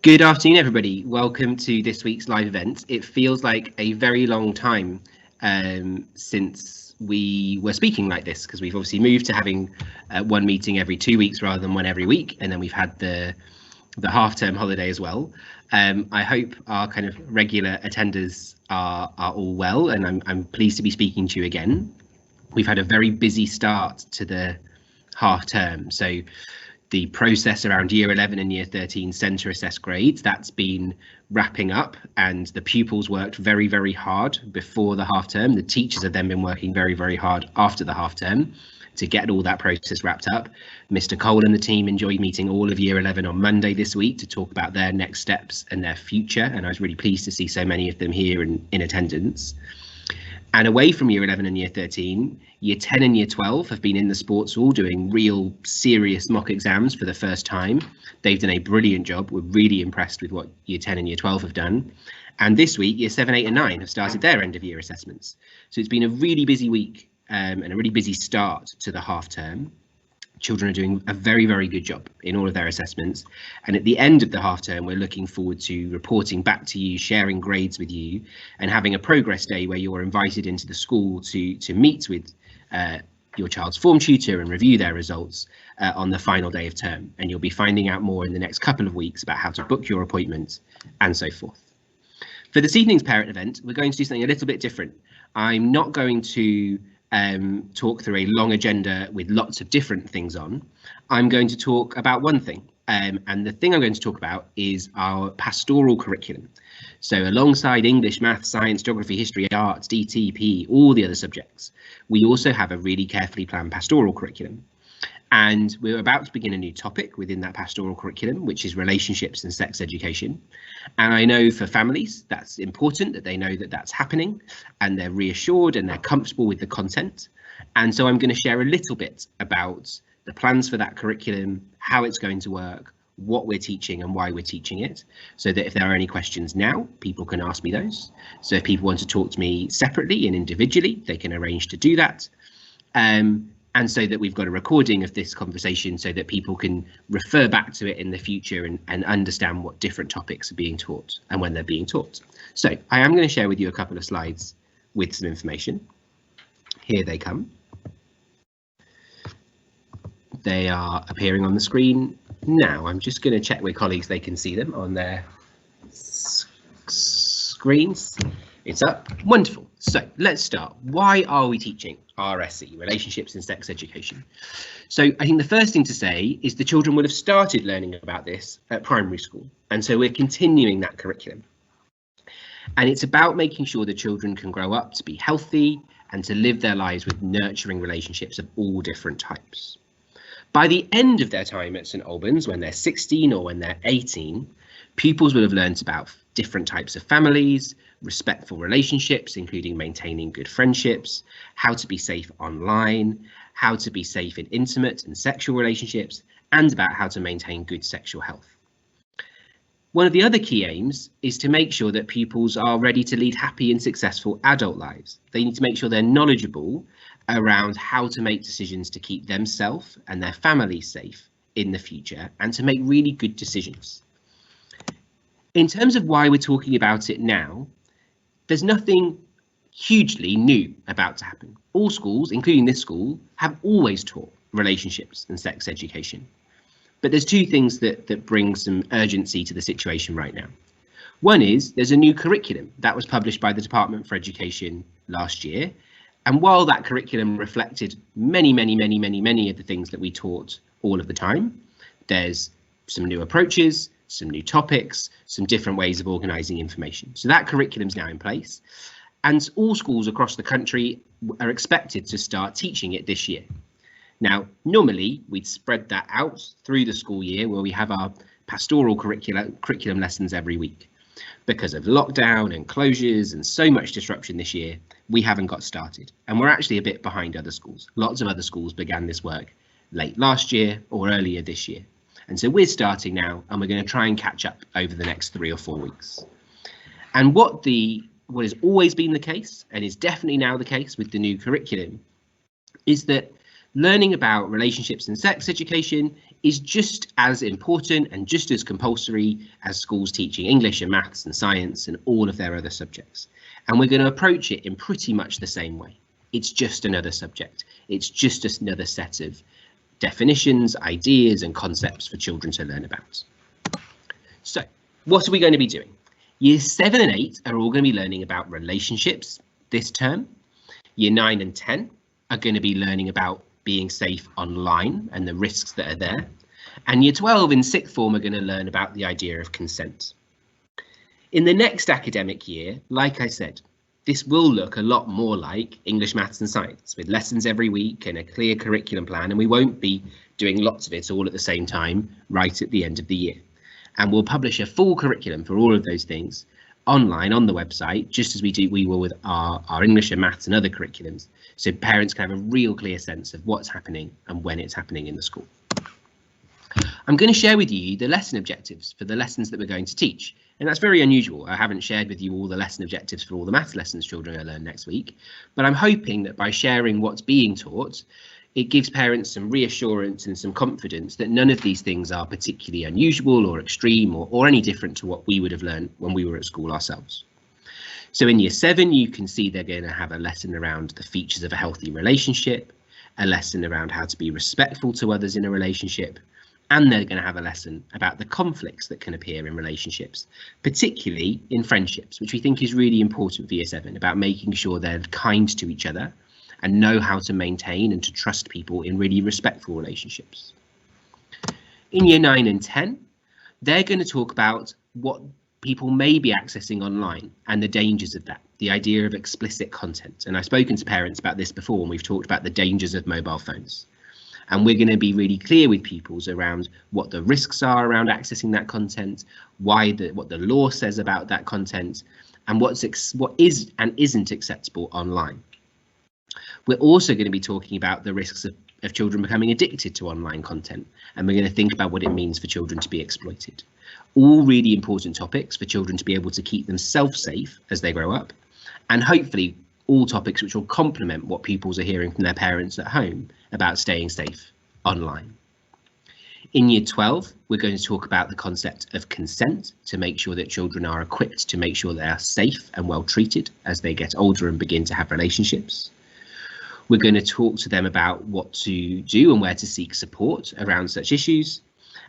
Good afternoon, everybody. Welcome to this week's live event. It feels like a very long time since we were speaking like this, because we've obviously moved to having one meeting every 2 weeks rather than one every week, and then we've had the half-term holiday as well. I hope our kind of regular attenders are all well, and I'm pleased to be speaking to you again. We've had a very busy start to the half-term, so the process around year 11 and year 13 centre assessed grades, that's been wrapping up, and the pupils worked very, very hard before the half term. The teachers have then been working very, very hard after the half term to get all that process wrapped up. Mr. Cole and the team enjoyed meeting all of year 11 on Monday this week to talk about their next steps and their future, and I was really pleased to see so many of them here in attendance. And away from year 11 and year 13, year 10 and year 12 have been in the sports hall doing real serious mock exams for the first time. They've done a brilliant job. We're really impressed with what year 10 and year 12 have done. And this week, year 7, 8 and 9 have started their end of year assessments. So it's been a really busy week and a really busy start to the half term. Children are doing a very, very good job in all of their assessments. And at the end of the half term, we're looking forward to reporting back to you, sharing grades with you, and having a progress day where you're invited into the school to meet with your child's form tutor and review their results on the final day of term. And you'll be finding out more in the next couple of weeks about how to book your appointment and so forth. For this evening's parent event, we're going to do something a little bit different. I'm not going to talk through a long agenda with lots of different things on. I'm going to talk about one thing, and the thing I'm going to talk about is our pastoral curriculum. So alongside English, maths, science, geography, history, arts, DT, all the other subjects, we also have a really carefully planned pastoral curriculum. And we're about to begin a new topic within that pastoral curriculum, which is relationships and sex education. And I know for families, that's important that they know that that's happening and they're reassured and they're comfortable with the content. And so I'm going to share a little bit about the plans for that curriculum, how it's going to work, what we're teaching and why we're teaching it, so that if there are any questions now, people can ask me those. So if people want to talk to me separately and individually, they can arrange to do that. And so that we've got a recording of this conversation so that people can refer back to it in the future and understand what different topics are being taught and when they're being taught. So I am going to share with you a couple of slides with some information. Here they come. They are appearing on the screen now. I'm just going to check with colleagues they can see them on their screens. It's up. Wonderful. So let's start. Why are we teaching RSE, relationships and sex education? So I think the first thing to say is the children would have started learning about this at primary school. And so we're continuing that curriculum. And it's about making sure the children can grow up to be healthy and to live their lives with nurturing relationships of all different types. By the end of their time at St Albans, when they're 16 or when they're 18, pupils will have learned about different types of families, respectful relationships, including maintaining good friendships, how to be safe online, how to be safe in intimate and sexual relationships, and about how to maintain good sexual health. One of the other key aims is to make sure that pupils are ready to lead happy and successful adult lives. They need to make sure they're knowledgeable around how to make decisions to keep themselves and their families safe in the future and to make really good decisions. In terms of why we're talking about it now, there's nothing hugely new about to happen. All schools, including this school, have always taught relationships and sex education. But there's two things that bring some urgency to the situation right now. One is there's a new curriculum that was published by the Department for Education last year. And while that curriculum reflected many of the things that we taught all of the time, there's some new approaches, some new topics, some different ways of organising information. So that curriculum is now in place, and all schools across the country are expected to start teaching it this year. Now, normally we'd spread that out through the school year where we have our pastoral curriculum lessons every week. Because of lockdown and closures and so much disruption this year, we haven't got started, and we're actually a bit behind other schools. Lots of other schools began this work late last year or earlier this year. And so we're starting now, and we're going to try and catch up over the next 3 or 4 weeks. And what has always been the case, and is definitely now the case with the new curriculum, is that learning about relationships and sex education is just as important and just as compulsory as schools teaching English and maths and science and all of their other subjects. And we're going to approach it in pretty much the same way. It's just another subject. It's just another set of definitions, ideas and concepts for children to learn about. So what are we going to be doing? Years 7 and 8 are all going to be learning about relationships this term. Year 9 and 10 are going to be learning about being safe online and the risks that are there. And year 12 in sixth form are going to learn about the idea of consent. In the next academic year, like I said, this will look a lot more like English, maths and science, with lessons every week and a clear curriculum plan, and we won't be doing lots of it all at the same time right at the end of the year. And we'll publish a full curriculum for all of those things online on the website, just as we will with our English and maths and other curriculums, so parents can have a real clear sense of what's happening and when it's happening in the school. I'm going to share with you the lesson objectives for the lessons that we're going to teach. And that's very unusual. I haven't shared with you all the lesson objectives for all the maths lessons children are going to learn next week, but I'm hoping that by sharing what's being taught, it gives parents some reassurance and some confidence that none of these things are particularly unusual or extreme or any different to what we would have learned when we were at school ourselves. So in year 7, you can see they're going to have a lesson around the features of a healthy relationship, a lesson around how to be respectful to others in a relationship, and they're going to have a lesson about the conflicts that can appear in relationships, particularly in friendships, which we think is really important for year 7, about making sure they're kind to each other and know how to maintain and to trust people in really respectful relationships. In year 9 and 10, they're going to talk about what people may be accessing online and the dangers of that, the idea of explicit content. And I've spoken to parents about this before, and we've talked about the dangers of mobile phones. And we're going to be really clear with pupils around what the risks are around accessing that content, what the law says about that content, and what is and isn't acceptable online. We're also going to be talking about the risks of children becoming addicted to online content, and we're going to think about what it means for children to be exploited. All really important topics for children to be able to keep themselves safe as they grow up, and hopefully all topics which will complement what pupils are hearing from their parents at home about staying safe online. In year 12, we're going to talk about the concept of consent to make sure that children are equipped to make sure they are safe and well treated as they get older and begin to have relationships. We're going to talk to them about what to do and where to seek support around such issues.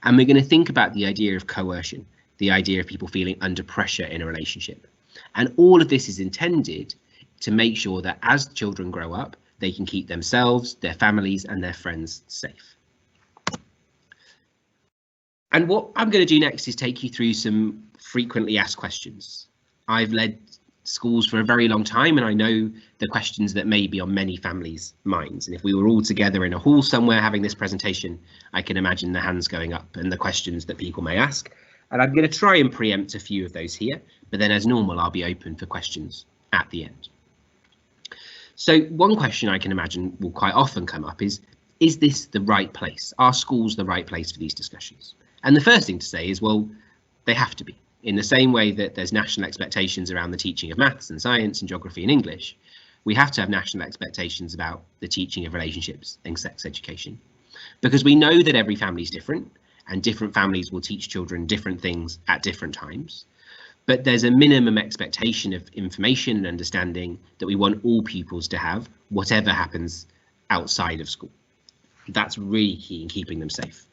And we're going to think about the idea of coercion, the idea of people feeling under pressure in a relationship. And all of this is intended to make sure that as children grow up, they can keep themselves, their families and their friends safe. And what I'm going to do next is take you through some frequently asked questions. I've led schools for a very long time, and I know the questions that may be on many families' minds. And if we were all together in a hall somewhere having this presentation, I can imagine the hands going up and the questions that people may ask. And I'm going to try and preempt a few of those here, but then as normal, I'll be open for questions at the end. So one question I can imagine will quite often come up is this the right place? Are schools the right place for these discussions? And the first thing to say is, well, they have to be. In the same way that there's national expectations around the teaching of maths and science and geography and English, we have to have national expectations about the teaching of relationships and sex education. Because we know that every family is different and different families will teach children different things at different times. But there's a minimum expectation of information and understanding that we want all pupils to have, whatever happens outside of school. That's really key in keeping them safe.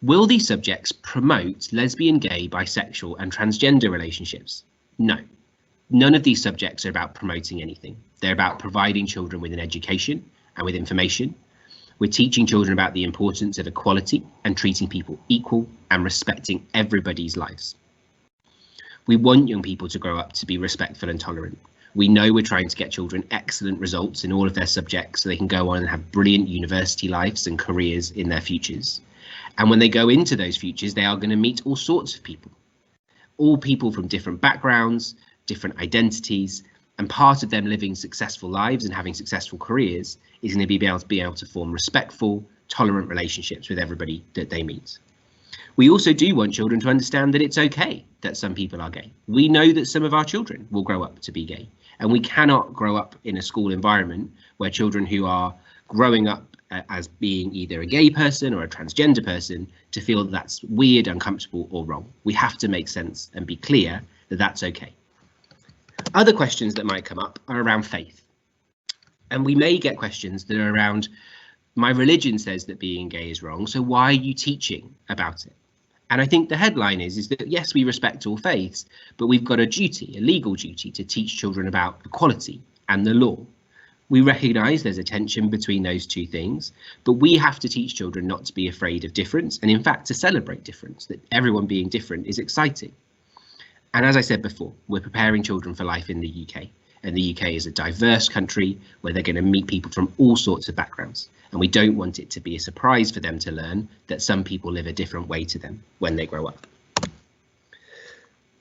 Will these subjects promote lesbian, gay, bisexual and transgender relationships? No. None of these subjects are about promoting anything. They're about providing children with an education and with information. We're teaching children about the importance of equality and treating people equal and respecting everybody's lives. We want young people to grow up to be respectful and tolerant. We know we're trying to get children excellent results in all of their subjects so they can go on and have brilliant university lives and careers in their futures. And when they go into those futures, they are going to meet all sorts of people, all people from different backgrounds, different identities, and part of them living successful lives and having successful careers is going to be able to form respectful, tolerant relationships with everybody that they meet. We also do want children to understand that it's okay that some people are gay. We know that some of our children will grow up to be gay, and we cannot grow up in a school environment where children who are growing up as being either a gay person or a transgender person to feel that that's weird, uncomfortable or wrong. We have to make sense and be clear that that's okay. Other questions that might come up are around faith. And we may get questions that are around, my religion says that being gay is wrong, so why are you teaching about it? And I think the headline is that yes, we respect all faiths, but we've got a duty, a legal duty, to teach children about equality and the law. We recognise there's a tension between those two things, but we have to teach children not to be afraid of difference, and in fact to celebrate difference, that everyone being different is exciting. And as I said before, we're preparing children for life in the UK, and the UK is a diverse country where they're going to meet people from all sorts of backgrounds, and we don't want it to be a surprise for them to learn that some people live a different way to them when they grow up.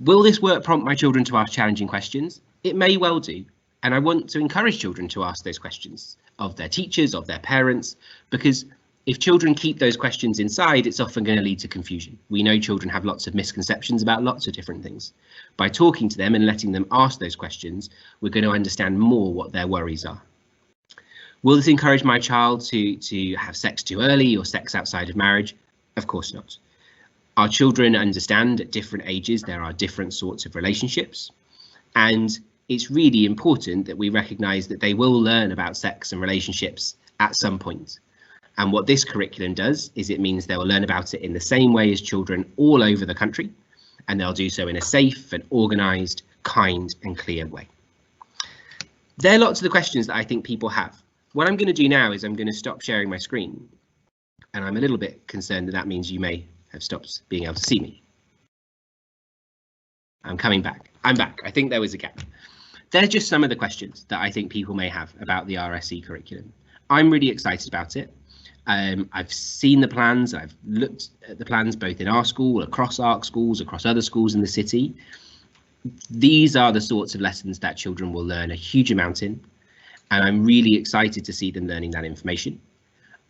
Will this work prompt my children to ask challenging questions? It may well do. And I want to encourage children to ask those questions of their teachers, of their parents, because if children keep those questions inside, it's often going to lead to confusion. We know children have lots of misconceptions about lots of different things. By talking to them and letting them ask those questions, we're going to understand more what their worries are. Will this encourage my child to have sex too early or sex outside of marriage? Of course not. Our children understand at different ages there are different sorts of relationships, and it's really important that we recognise that they will learn about sex and relationships at some point. And what this curriculum does is it means they will learn about it in the same way as children all over the country, and they'll do so in a safe and organised, kind and clear way. There are lots of the questions that I think people have. What I'm going to do now is I'm going to stop sharing my screen, and I'm a little bit concerned that that means you may have stopped being able to see me. I'm coming back. I'm back. I think there was a gap. They're just some of the questions that I think people may have about the RSE curriculum. I'm really excited about it. I've seen the plans, I've looked at the plans both in our school, across ARC schools, across other schools in the city. These are the sorts of lessons that children will learn a huge amount in, and I'm really excited to see them learning that information.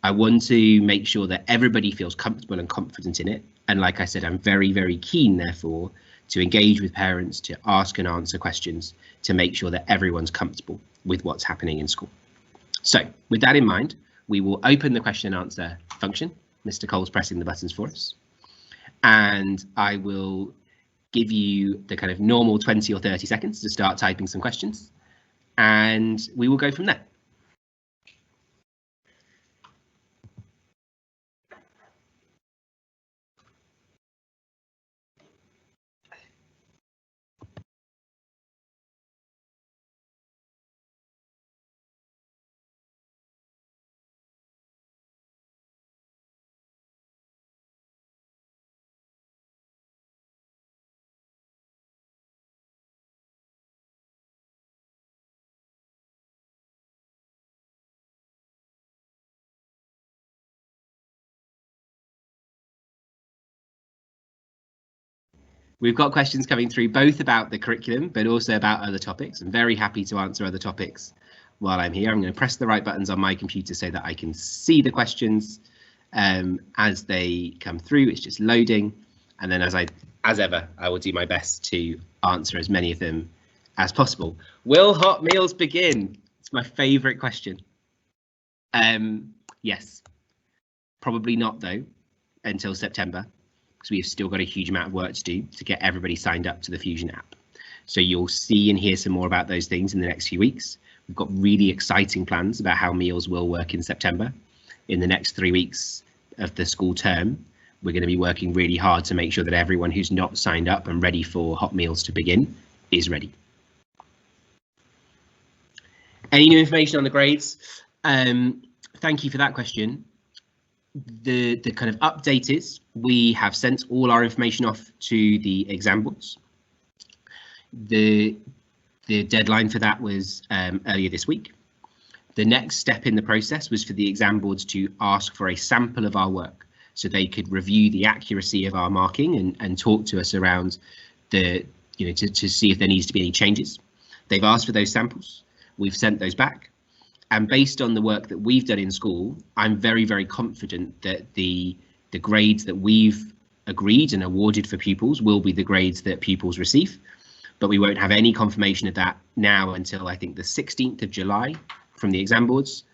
I want to make sure that everybody feels comfortable and confident in it. And like I said, I'm very, very keen, therefore, to engage with parents, to ask and answer questions, to make sure that everyone's comfortable with what's happening in school. So with that in mind, we will open the question and answer function. Mr. Cole's pressing the buttons for us. And I will give you the kind of normal 20 or 30 seconds to start typing some questions, and we will go from there. We've got questions coming through both about the curriculum, but also about other topics. I'm very happy to answer other topics while I'm here. I'm going to press the right buttons on my computer so that I can see the questions as they come through. It's just loading. And then as ever, I will do my best to answer as many of them as possible. Will hot meals begin? It's my favourite question. Yes, probably not though, until September, because we have still got a huge amount of work to do to get everybody signed up to the Fusion app. So you'll see and hear some more about those things in the next few weeks. We've got really exciting plans about how meals will work in September. In the next 3 weeks of the school term, we're going to be working really hard to make sure that everyone who's not signed up and ready for hot meals to begin is ready. Any new information on the grades? Thank you for that question. The kind of update is we have sent all our information off to the exam boards. The deadline for that was earlier this week. The next step in the process was for the exam boards to ask for a sample of our work so they could review the accuracy of our marking and talk to us around the, to see if there needs to be any changes. They've asked for those samples. We've sent those back. And based on the work that we've done in school, I'm very, very confident that the grades that we've agreed and awarded for pupils will be the grades that pupils receive. But we won't have any confirmation of that now until I think the 16th of July from the exam boards.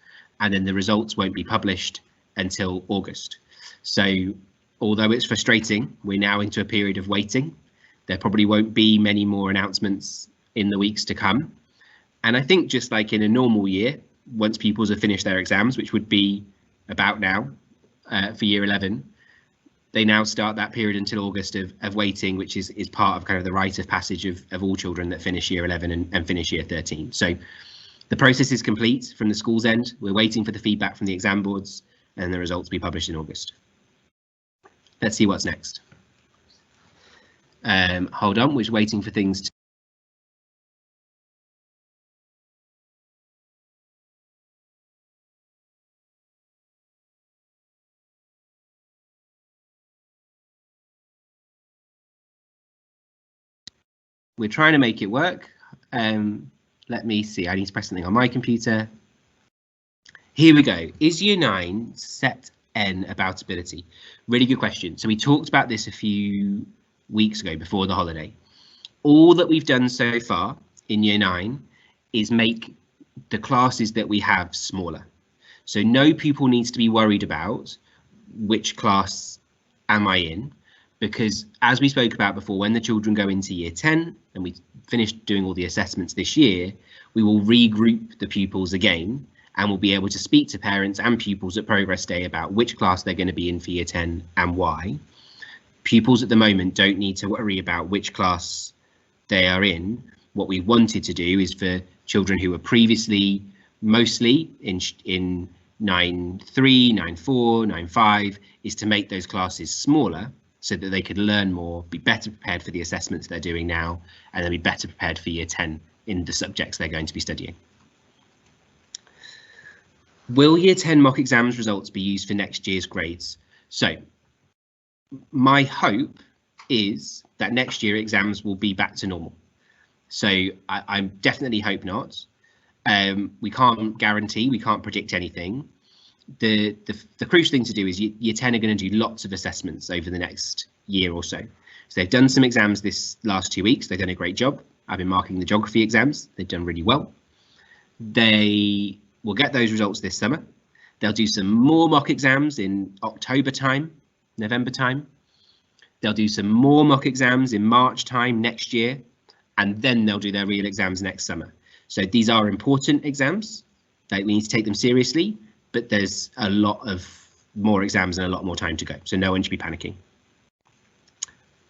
and then the results won't be published until August. So although it's frustrating, we're now into a period of waiting. There probably won't be many more announcements in the weeks to come. And I think just like in a normal year, once pupils have finished their exams, which would be about now for year 11, they now start that period until August of waiting, which is part of kind of the rite of passage of all children that finish year 11 and finish year 13. So the process is complete from the school's end. We're waiting for the feedback from the exam boards and the results to be published in August. Let's see what's next. Hold on, we're just waiting for things to we're trying to make it work. Let me see, I need to press something on my computer. Here we go. Is year 9 set N about ability? Really good question. So we talked about this a few weeks ago before the holiday. All that we've done so far in year 9 is make the classes that we have smaller. So no pupil needs to be worried about which class am I in, because as we spoke about before, when the children go into year 10 and we finish doing all the assessments this year, we will regroup the pupils again and we'll be able to speak to parents and pupils at Progress Day about which class they're going to be in for year 10 and why. Pupils at the moment don't need to worry about which class they are in. What we wanted to do is for children who were previously mostly in 9.3, 9.4, 9.5 is to make those classes smaller so that they could learn more, be better prepared for the assessments they're doing now, and then be better prepared for year 10 in the subjects they're going to be studying. Will year 10 mock exams results be used for next year's grades? So my hope is that next year exams will be back to normal. So I definitely hope not. We can't guarantee, we can't predict anything. The crucial thing to do is year 10 are going to do lots of assessments over the next year or so. So they've done some exams this last 2 weeks. They've done a great job. I've been marking the geography exams. They've done really well. They will get those results this summer. They'll do some more mock exams in October time, November time. They'll do some more mock exams in March time next year, and then they'll do their real exams next summer. So these are important exams. We need to take them seriously, but there's a lot of more exams and a lot more time to go. So no one should be panicking.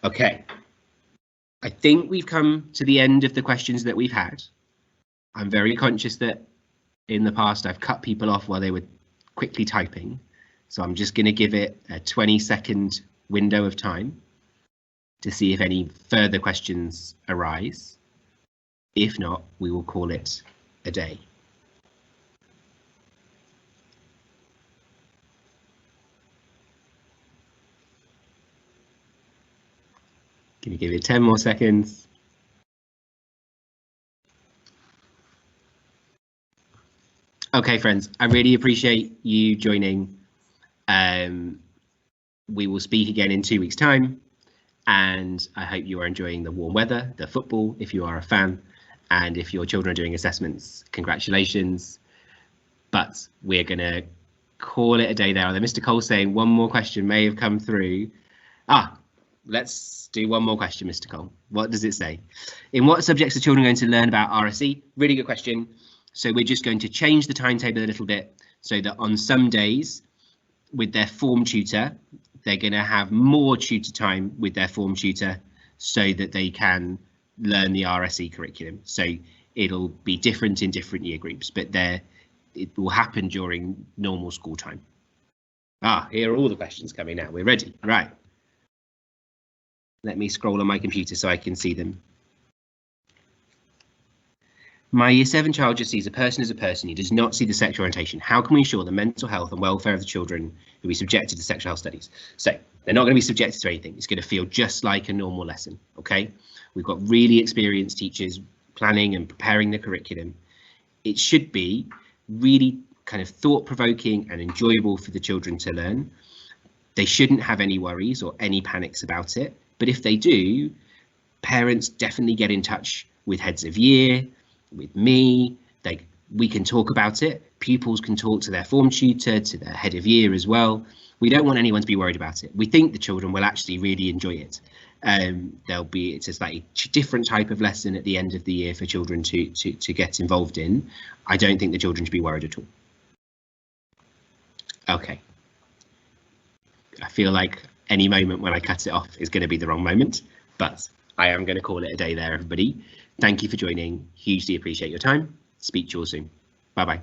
Okay. I think we've come to the end of the questions that we've had. I'm very conscious that in the past I've cut people off while they were quickly typing. So I'm just going to give it a 20-second window of time to see if any further questions arise. If not, we will call it a day. Can you give it 10 more seconds? Okay, friends, I really appreciate you joining. We will speak again in 2 weeks' time, and I hope you are enjoying the warm weather, the football, if you are a fan, and if your children are doing assessments, congratulations. But we're going to call it a day there. Although Mr. Cole saying one more question may have come through. Let's do one more question, Mr. Cole. What does it say? In what subjects are children going to learn about RSE? Really good question. So we're just going to change the timetable a little bit so that on some days with their form tutor, they're going to have more tutor time with their form tutor so that they can learn the RSE curriculum. So it'll be different in different year groups, but it will happen during normal school time. Here are all the questions coming now. We're ready. Right. Let me scroll on my computer so I can see them. My year 7 child just sees a person as a person. He does not see the sexual orientation. How can we ensure the mental health and welfare of the children who be subjected to sexual health studies? So they're not going to be subjected to anything. It's going to feel just like a normal lesson. OK, we've got really experienced teachers planning and preparing the curriculum. It should be really kind of thought-provoking and enjoyable for the children to learn. They shouldn't have any worries or any panics about it. But if they do, parents definitely get in touch with heads of year, with me. We can talk about it, pupils can talk to their form tutor, to their head of year as well. We don't want anyone to be worried about it. We think the children will actually really enjoy it. It's a slightly different type of lesson at the end of the year for children to get involved in. I don't think the children should be worried at all. Okay. I feel like any moment when I cut it off is going to be the wrong moment, but I am going to call it a day there, everybody. Thank you for joining. Hugely appreciate your time. Speak to you all soon. Bye-bye.